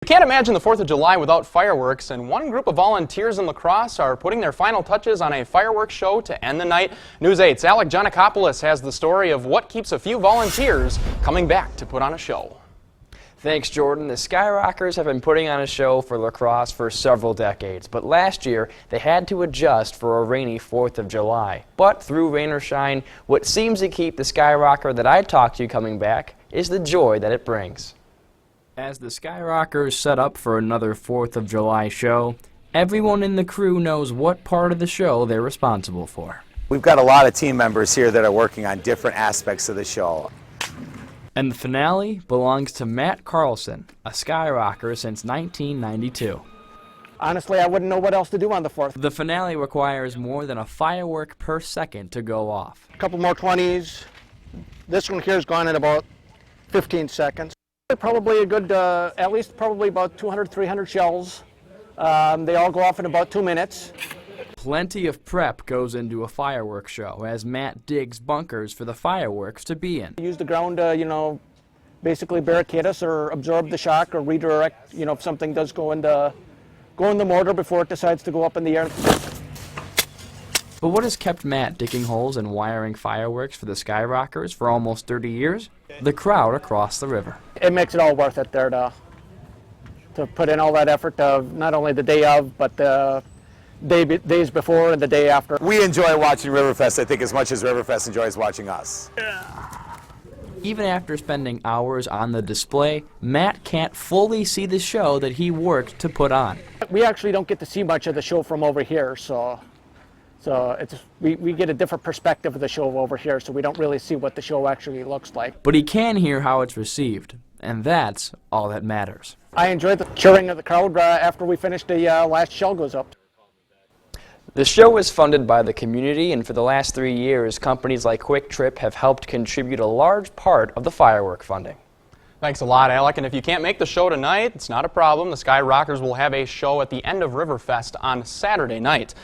You can't imagine the 4th of July without fireworks, and one group of volunteers in La Crosse are putting their final touches on a fireworks show to end the night. News 8's Alec Giannakopoulos has the story of what keeps a few volunteers coming back to put on a show. Thanks, Jordan. The Skyrockers have been putting on a show for La Crosse for several decades, but last year they had to adjust for a rainy 4th of July. But through rain or shine, what seems to keep the Skyrocker that I talked to coming back is the joy that it brings. As the Skyrockers set up for another 4th of July show, everyone in the crew knows what part of the show they're responsible for. We've got a lot of team members here that are working on different aspects of the show. And the finale belongs to Matt Carlson, a Skyrocker since 1992. Honestly, I wouldn't know what else to do on the 4th. The finale requires more than a firework per second to go off. A couple more 20s. This one here is gone in about 15 seconds. Probably a good, at least probably about 200, 300 shells. They all go off in about 2 minutes. Plenty of prep goes into a fireworks show as Matt digs bunkers for the fireworks to be in. Use the ground to, basically barricade us or absorb the shock or redirect, if something does go in the mortar before it decides to go up in the air. But what has kept Matt digging holes and wiring fireworks for the Skyrockers for almost 30 years? The crowd across the river. It makes it all worth it there to put in all that effort of not only the day of, but the days before and the day after. We enjoy watching Riverfest, I think, as much as Riverfest enjoys watching us. Even after spending hours on the display, Matt can't fully see the show that he worked to put on. We actually don't get to see much of the show from over here, so we get a different perspective of the show over here, so we don't really see what the show actually looks like. But he can hear how it's received, and that's all that matters. I enjoyed the cheering of the crowd after we finished the last shell goes up. The show is funded by the community, and for the last 3 years, companies like Quick Trip have helped contribute a large part of the firework funding. Thanks a lot, Alec. And if you can't make the show tonight, it's not a problem. The Skyrockers will have a show at the end of Riverfest on Saturday night.